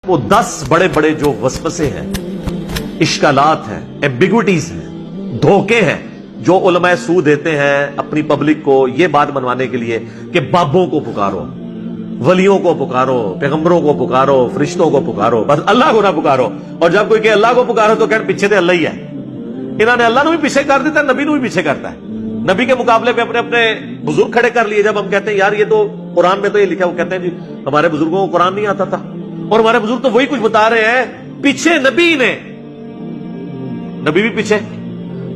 وہ 10 بڑے بڑے جو وسوسے ہیں، اشکالات ہیں، ایمبیگوٹیز ہیں، دھوکے ہیں جو علماء سو دیتے ہیں اپنی پبلک کو یہ بات منوانے کے لیے کہ بابوں کو پکارو، ولیوں کو پکارو، پیغمبروں کو پکارو، فرشتوں کو پکارو، بس اللہ کو نہ پکارو۔ اور جب کوئی کہ اللہ کو پکارو تو کہتے پیچھے تو اللہ ہی ہے۔ انہوں نے اللہ نے بھی پیچھے کر دیتا ہے، نبی نے بھی پیچھے کرتا ہے۔ نبی کے مقابلے پہ اپنے اپنے بزرگ کھڑے کر لیے۔ جب ہم کہتے ہیں یار یہ تو قرآن میں تو یہ لکھا ہے، وہ کہتے ہیں جی ہمارے بزرگوں کو قرآن نہیں آتا تھا، اور ہمارے بزرگ تو وہی کچھ بتا رہے ہیں، پیچھے نبی نے، نبی بھی پیچھے۔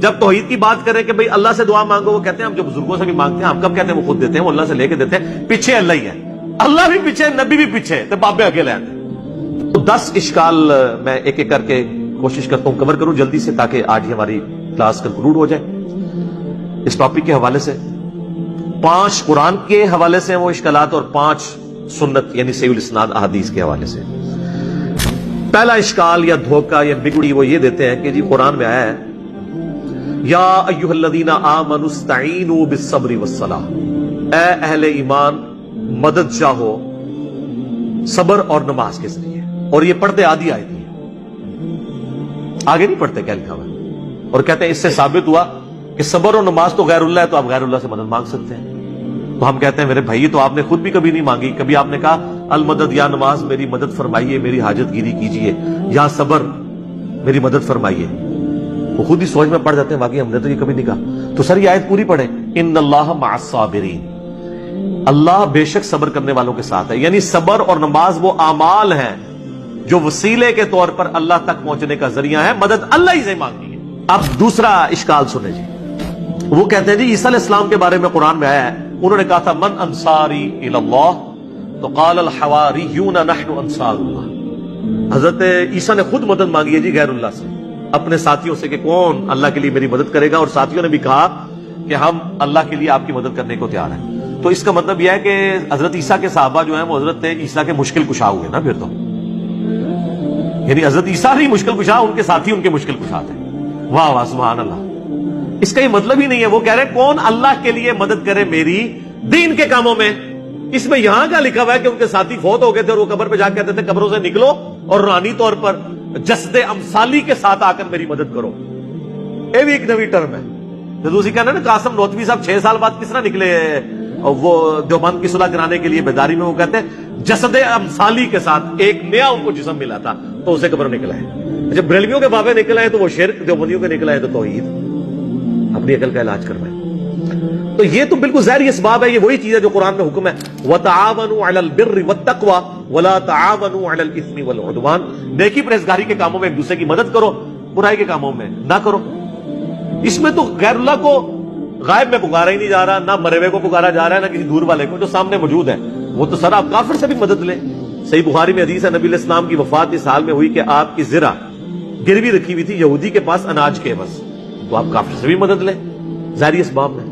جب توحید کی بات کریں کہ بھئی اللہ سے دعا مانگو، وہ کہتے ہیں ہم جو بزرگوں سے بھی مانگتے ہیں، ہم کب کہتے ہیں وہ خود دیتے ہیں، وہ اللہ سے لے کے دیتے ہیں، پیچھے اللہ ہی ہے۔ اللہ بھی پیچھے، نبی بھی پیچھے، تو بابے اکیلے ہیں۔ تو 10 اشکال میں ایک ایک کر کے کوشش کرتا ہوں کور کروں جلدی سے، تاکہ آج ہی ہماری کلاس کنکلوڈ ہو جائے۔ اس ٹاپک کے حوالے سے 5 قرآن کے حوالے سے ہیں وہ اشکالات، اور 5 سنت یعنی صحیح الاسناد احادیث کے حوالے سے۔ پہلا اشکال یا دھوکہ یا بگڑی وہ یہ دیتے ہیں کہ جی قرآن میں آیا ہے یا ایھا الذین آمنوا استعینوا بالصبر والصلاۃ، اے اہل ایمان مدد چاہو صبر اور نماز کے ذریعے۔ اور یہ پڑھتے آدھی آیت ہے، آگے نہیں پڑھتے کیا لکھا ہوا ہے، اور کہتے ہیں اس سے ثابت ہوا کہ صبر اور نماز تو غیر اللہ ہے، تو آپ غیر اللہ سے مدد مانگ سکتے ہیں۔ تو ہم کہتے ہیں میرے بھائی تو آپ نے خود بھی کبھی نہیں مانگی، کبھی آپ نے کہا المدد یا نماز میری مدد فرمائیے، میری حاجت گیری کیجیے، یا صبر میری مدد فرمائیے۔ وہ خود ہی سوچ میں پڑ جاتے ہیں واقعی ہم نے تو یہ کبھی نہیں کہا۔ تو سر یہ آیت پوری پڑھیں، ان اللہ مع الصابرین، اللہ بے شک صبر کرنے والوں کے ساتھ ہے۔ یعنی صبر اور نماز وہ اعمال ہیں جو وسیلے کے طور پر اللہ تک پہنچنے کا ذریعہ ہے، مدد اللہ ہی سے مانگنی ہے۔ اب دوسرا اشکال سنیں جی، وہ کہتے ہیں جی عیسیٰ علیہ السلام کے بارے میں قرآن میں آیا ہے، انہوں نے کہا تھا من انصاری الی اللہ، تو قال الحواریون نحن انصار اللہ۔ حضرت عیسیٰ نے خود مدد مانگی ہے جی غیر اللہ سے، اپنے ساتھیوں سے کہ کون اللہ کے لیے میری مدد کرے گا، اور ساتھیوں نے بھی کہا کہ ہم اللہ کے لیے آپ کی مدد کرنے کو تیار ہیں۔ تو اس کا مطلب یہ ہے کہ حضرت عیسیٰ کے صحابہ جو ہیں وہ حضرت عیسیٰ کے مشکل کشا ہوئے نا، پھر تو یعنی حضرت عیسیٰ نہیں مشکل کشا، ان کے ساتھی ان کے مشکل کشا تھے۔ واہ واہ سبحان اللہ۔ اس کا یہ مطلب ہی نہیں ہے، وہ کہہ رہے ہیں کون اللہ کے لیے مدد کرے میری دین کے کاموں میں۔ اس میں یہاں کا لکھا ہوا ہے کہ ان کے ساتھی فوت ہو گئے تھے اور وہ قبر پہ جا کے کہتے تھے قبروں سے نکلو اور روحانی طور پر جسد امثالی کے ساتھ آ کر میری مدد کرو۔ یہ بھی ایک نئی ٹرم ہے۔ تو دوسری کہنا نا قاسم نوتوی صاحب 6 سال بعد کس طرح نکلے وہ دیوبند کی صلح کرانے کے لیے بیداری میں، وہ کہتے ہیں جسد امثالی کے ساتھ ایک نیا ان کو جسم ملا تھا تو اسے قبر نکلا ہے۔ جب بریلویوں کے بابے نکلا ہے تو وہ شرک، دیوبندیوں کے نکلا ہے تو توحید۔ اپنی عقل کا علاج کر رہے ہیں۔ تو یہ تو بالکل ظاہری اسباب ہے، یہ وہی چیز ہے جو قرآن میں حکم ہے وَتَعَاوَنُوا عَلَى الْبِرِّ وَالتَّقْوَى وَلَا تَعَاوَنُوا عَلَى الْإِثْمِ وَالْعُدْوَانِ، نیکی پرہیزگاری کے کاموں میں ایک دوسرے کی مدد کرو، برائی کے کاموں میں نہ کرو۔ اس میں تو غیر اللہ کو غائب میں پکارا ہی نہیں جا رہا، نہ مرے ہوئے کو پکارا جا رہا ہے، نہ کسی دور والے کو، جو سامنے موجود ہے وہ تو سر آپ کافر سے بھی مدد لیں۔ صحیح بخاری میں حدیث ہے نبی علیہ السلام کی وفات اس حال میں ہوئی کہ آپ کی زرہ گروی رکھی ہوئی تھی یہودی کے پاس اناج کے بس، تو آپ کافر سے بھی مدد لیں، ظاہری اسباب میں۔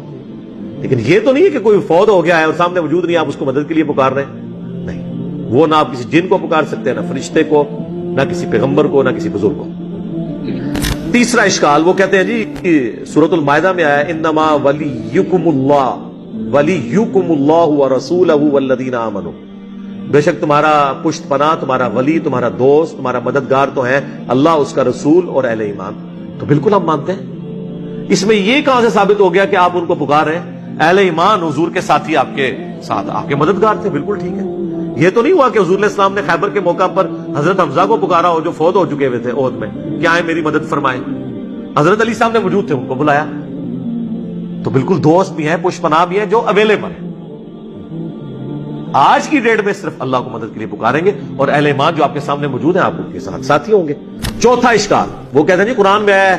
لیکن یہ تو نہیں ہے کہ کوئی فوت ہو گیا ہے اور سامنے موجود نہیں، آپ اس کو مدد کے لیے پکار رہے ہیں، نہیں۔ وہ نہ آپ کسی جن کو پکار سکتے ہیں، نہ فرشتے کو، نہ کسی پیغمبر کو، نہ کسی بزرگ کو۔ تیسرا اشکال وہ کہتے ہیں جی سورۃ المائدہ میں آیا انما ولیکم اللہ ورسولہ والذین آمنوا، بے شک تمہارا پشت پناہ، تمہارا ولی، تمہارا دوست، تمہارا مددگار تو ہے اللہ، اس کا رسول اور اہل ایمان۔ تو بالکل ہم مانتے ہیں۔ اس میں یہ کہاں سے ثابت ہو گیا کہ آپ ان کو پکار رہے ہیں؟ اہل ایمان حضور کے ساتھی آپ کے ساتھ، آپ کے مددگار تھے، بالکل ٹھیک ہے۔ یہ تو نہیں ہوا کہ حضور علیہ السلام نے خیبر کے موقع پر حضرت حمزہ کو پکارا ہو جو فوت ہو چکے ہوئے تھے عہد میں، کہ آئے میری مدد فرمائے۔ حضرت علی صاحب نے موجود تھے، ان کو بلایا۔ تو بالکل دوست بھی ہیں، پشت پناہ بھی ہیں جو اویلیبل ہیں۔ آج کی ڈیٹ میں صرف اللہ کو مدد کے لیے پکاریں گے، اور اہل ایمان جو آپ کے سامنے موجود ہیں آپ ان کے ساتھ ساتھی ہوں گے۔ چوتھا اشکال وہ کہتے ہیں جی قرآن میں ہے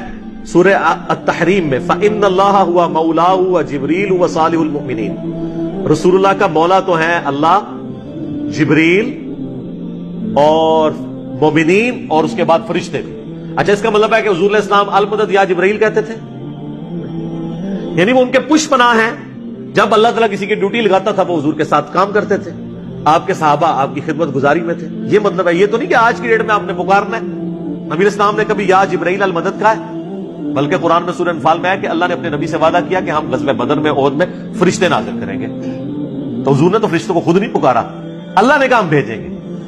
سورہ التحریم میں فَإِنَّ اللَّهَ هُوَ مَوْلَاهُ وَجِبْرِيلُ وَصَالِحُ الْمُؤْمِنِينَ، رسول اللہ کا مولا تو ہیں اللہ، جبریل اور مومنین، اور اس کے بعد فرشتے بھی۔ اچھا اس کا مطلب ہے کہ حضور علیہ السلام المدد یا جبریل کہتے تھے، یعنی وہ ان کے پشت پناہ ہیں، جب اللہ تعالیٰ کسی کی ڈیوٹی لگاتا تھا وہ حضور کے ساتھ کام کرتے تھے، آپ کے صحابہ آپ کی خدمت گزاری میں تھے۔ یہ مطلب ہے، یہ تو نہیں کہ آج کی ڈیٹ میں آپ نے پکارنا ہے۔ نبی علیہ السلام نے کبھی یا جبرائیل المدد کہا ہے؟ بلکہ قرآن میں سورہ انفال میں ہے کہ اللہ نے اپنے نبی سے وعدہ کیا کہ ہم غزوہ بدر میں عہد میں فرشتے نازل کریں گے۔ تو حضور نے تو فرشتوں کو خود نہیں پکارا، اللہ نے کہا ہم بھیجیں گے۔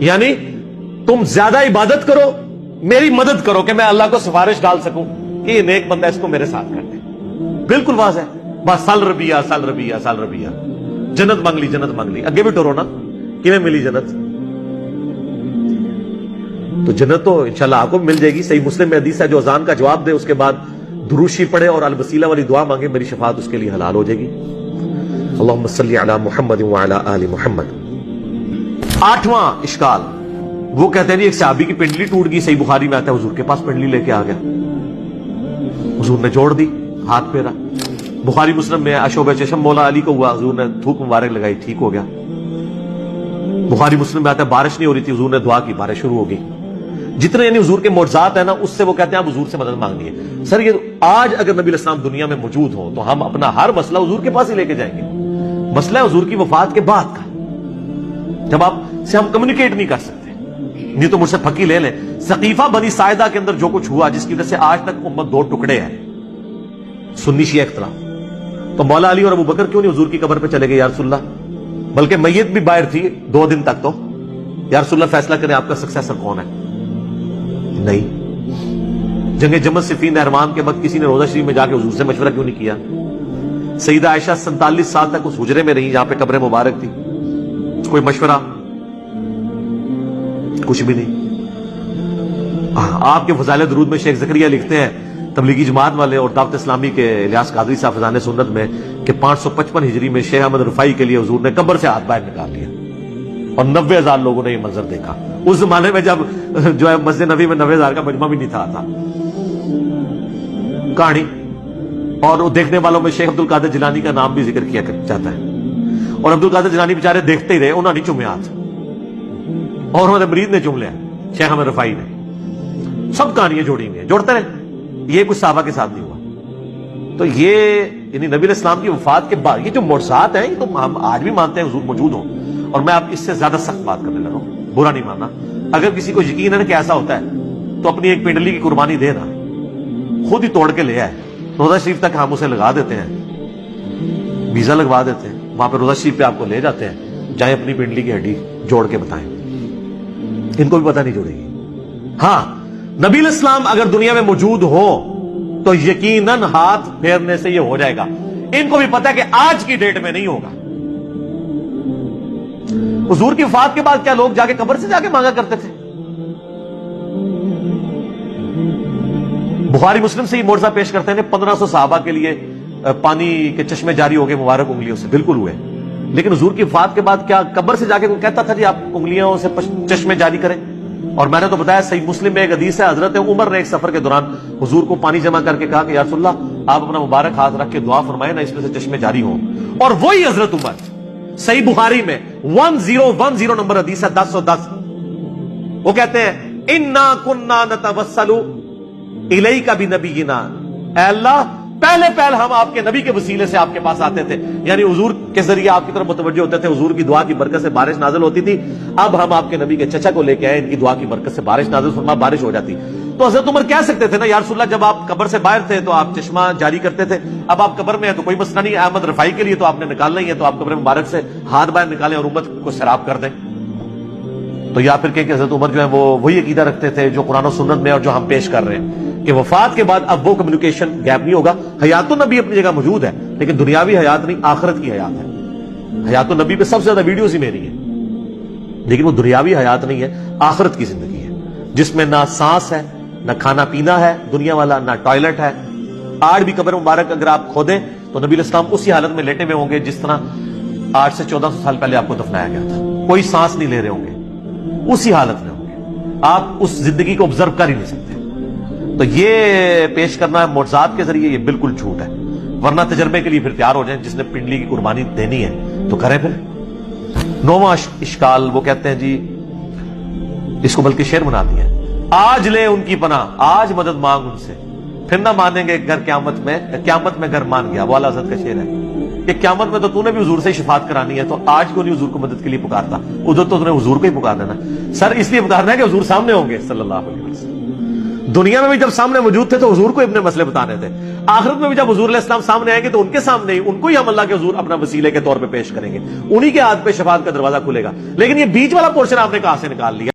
یعنی تم زیادہ عبادت کرو، میری مدد کرو کہ میں اللہ کو سفارش ڈال سکوں کہ یہ نیک بندہ اس کو میرے ساتھ کر دے. بالکل واضح ہے. بس سال ربیہ سال ربیہ سال ربیہ، جنت مانگ لی جنت مانگ لی. اگے بھی ٹورو نا کہ ملی جنت، تو جنت تو انشاءاللہ آپ کو مل جائے گی. صحیح مسلم میں حدیث ہے جو اذان کا جواب دے اس کے بعد دروشی پڑھے اور الوسیلہ والی دعا مانگے، میری شفاعت اس کے لیے حلال ہو جائے گی. اللہم صلی علی محمد وعلی آل محمد. 8واں اشکال، وہ کہتے ہیں ایک صحابی کی پنڈلی ٹوٹ گئی، صحیح بخاری میں آتا ہے حضور کے پاس پنڈلی لے کے آ گیا، حضور نے جوڑ دی، ہاتھ پھیرا. بخاری مسلم میں اشوب چشم مولا علی کو ہوا، حضور نے تھوک مبارک لگائی، ٹھیک ہو گیا. بخاری مسلم میں آتا ہے بارش نہیں ہو رہی تھی، حضور نے دعا کی، بارش شروع ہو گئی. جتنے یعنی حضور کے معجزات ہیں نا، اس سے وہ کہتے ہیں آپ حضور سے مدد مانگنی ہے. سر یہ آج اگر نبی علیہ السلام دنیا میں موجود ہوں تو ہم اپنا ہر مسئلہ حضور کے پاس ہی لے کے جائیں گے. مسئلہ ہے حضور کی وفات کے بعد کا، جب آپ سے ہم کمیونیکیٹ نہیں کر سکتے. نہیں تو مجھ سے پھکی لے لیں، ثقیفہ بنی ساعدہ کے اندر جو کچھ ہوا جس کی وجہ سے آج تک امت دو ٹکڑے ہیں، سنی شیعہ اختلاف. تو مولا علی اور ابو بکر کیوں نہیں حضور کی قبر پہ چلے گئے یا رسول اللہ؟ بلکہ میت بھی باہر تھی 2 دن تک، تو یا رسول اللہ فیصلہ کریں آپ کا سکسیسر کون ہے. نہیں. جنگ جمل صفین احرام کے وقت کسی نے روزہ شریف میں جا کے حضور سے مشورہ کیوں نہیں کیا؟ سیدہ عائشہ 47 سال تک اس حجرے میں رہی جہاں پہ قبر مبارک تھی، کوئی مشورہ کچھ بھی نہیں. آپ کے فضائل درود میں شیخ زکریا لکھتے ہیں، تبلیغی جماعت والے اور دعوت اسلامی کے الیاس قادری صاحب فضائل سنت میں، کہ 555 ہجری میں شیخ احمد رفاعی کے لیے حضور نے قبر سے ہاتھ باہر نکال لیا اور 90,000 لوگوں نے یہ منظر دیکھا. اس زمانے میں جب جو ہے مسجد نبی میں 90,000 کا مجمع بھی نہیں تھا کہانی. اور وہ دیکھنے والوں میں شیخ عبد القادر جیلانی کا نام بھی ذکر کیا جاتا ہے. اور عبد القادر جیلانی بیچارے دیکھتے ہی رہے، انہوں نے چومے ہاتھ، اور انہوں نے مرید نے چوم لیا، شیخ احمد رفاعی نے. سب کہانیاں جوڑی ہوئی ہیں، جوڑتے رہے. یہ کچھ صحابہ کے ساتھ نہیں ہوا. تو یہ یعنی نبی علیہ السلام کی وفات کے بعد یہ جو معجزات ہیں، یہ تو ہم آج بھی مانتے ہیں حضور موجود ہوں. اور میں اب اس سے زیادہ سخت بات کرنے لگا ہوں، برا نہیں ماننا. اگر کسی کو یقین ہے کہ ایسا ہوتا ہے تو اپنی ایک پنڈلی کی قربانی دے نا، خود ہی توڑ کے لے آئے. روزہ شریف تک ہم اسے لگا دیتے ہیں، ویزا لگوا دیتے ہیں، وہاں پہ روزہ شریف پہ آپ کو لے جاتے ہیں، جائیں اپنی پنڈلی کی ہڈی جوڑ کے بتائیں. ان کو بھی پتہ نہیں جوڑے گی. ہاں نبی علیہ السلام اگر دنیا میں موجود ہو تو یقیناً ہاتھ پھیرنے سے یہ ہو جائے گا. ان کو بھی پتہ ہے کہ آج کی ڈیٹ میں نہیں ہوگا. حضور کی وفات کے بعد کیا لوگ جا کے قبر سے جا کے مانگا کرتے تھے؟ بخاری مسلم سے یہ معجزہ پیش کرتے ہیں 1500 صحابہ کے لیے پانی کے چشمے جاری ہو گئے مبارک انگلیوں سے، بالکل ہوئے. لیکن حضور کی وفات کے بعد کیا قبر سے جا کے کوئی کہتا تھا جی آپ انگلیوں سے چشمے جاری کریں؟ اور میں نے تو بتایا صحیح مسلم میں ایک حدیث ہے، حضرت عمر نے ایک سفر کے دوران حضور کو پانی جمع کر کے کہا کہ یا رسول اللہ آپ اپنا مبارک ہاتھ رکھ کے دعا فرمائیں نا، اس میں سے چشمے جاری ہوں. اور وہی حضرت عمر صحیح بخاری میں 1010 نمبر حدیث ہے 1010، وہ کہتے ہیں انا کننا نتوسل الیک بنبینا، اے اللہ پہلے ہم آپ کے نبی کے وسیلے سے آپ کے پاس آتے تھے، یعنی حضور کے ذریعے آپ کی طرف متوجہ ہوتے تھے، حضور کی دعا کی برکت سے بارش نازل ہوتی تھی. اب ہم آپ کے نبی کے چچا کو لے کے آئے، ان کی دعا کی برکت سے بارش نازل فرما، بارش ہو جاتی. تو حضرت عمر کہہ سکتے تھے نا یا رسول اللہ جب آپ قبر سے باہر تھے تو آپ چشمہ جاری کرتے تھے، اب آپ قبر میں ہیں تو کوئی مسئلہ نہیں، احمد رفاعی کے لیے تو آپ نے نکالنا ہی ہے، تو آپ قبر مبارک سے ہاتھ باہر نکالیں اور امت کو سیراب کر دیں. تو یا پھر کہ حضرت عمر جو ہے وہ وہی عقیدہ رکھتے تھے جو قرآن و سنت میں اور جو ہم پیش کر رہے ہیں کہ وفات کے بعد اب وہ کمیونیکیشن گیپ نہیں ہوگا. حیات النبی اپنی جگہ موجود ہے، لیکن دنیاوی حیات نہیں، آخرت کی حیات ہے. حیات النبی پہ سب سے زیادہ ویڈیوز ہی میری ہیں، لیکن وہ دنیاوی حیات نہیں ہے، آخرت کی زندگی ہے جس میں نہ سانس ہے، نہ کھانا پینا ہے دنیا والا، نہ ٹوائلٹ ہے. آج بھی قبر مبارک اگر آپ کھودیں تو نبی علیہ السلام اسی حالت میں لیٹے ہوئے ہوں گے جس طرح 800 سے 1400 سال پہلے آپ کو دفنایا گیا تھا. کوئی سانس نہیں لے رہے ہوں گے، اسی حالت میں ہوں گے. آپ اس زندگی کو آبزرو کر ہی نہیں سکتے. تو یہ پیش کرنا ہے معجزات کے ذریعے، یہ بالکل جھوٹ ہے. ورنہ تجربے کے لیے پھر تیار ہو جائیں، جس نے پنڈلی کی قربانی دینی ہے تو کریں. پھر 9واں اشکال، وہ کہتے ہیں جی اس کو بلکہ شعر بنا دیا، آج لے ان کی پناہ، آج مدد مانگ ان سے، پھر نہ مانیں گے گھر قیامت میں گھر مان گیا. وہ اعلیٰ حضرت کا شعر ہے کہ قیامت میں تو نے بھی حضور سے شفاعت کرانی ہے، تو آج کیوں نہیں حضور کو مدد کے لیے پکارتا؟ ادھر تو نے حضور کو ہی پکار دینا. سر اس لیے پکارنا ہے کہ حضور سامنے ہوں گے صلی اللہ علیہ وسلم. دنیا میں بھی جب سامنے موجود تھے تو حضور کو اپنے مسئلے بتانے تھے، آخرت میں بھی جب حضور علیہ السلام سامنے آئیں گے تو ان کے سامنے ہی ان کو ہی ہم اللہ کے حضور اپنا وسیلے کے طور پہ پیش کریں گے، انہی کے ہاتھ پہ شفاعت کا دروازہ کھلے گا۔ لیکن یہ بیچ والا پورشن آپ نے کہاں سے نکال لیا؟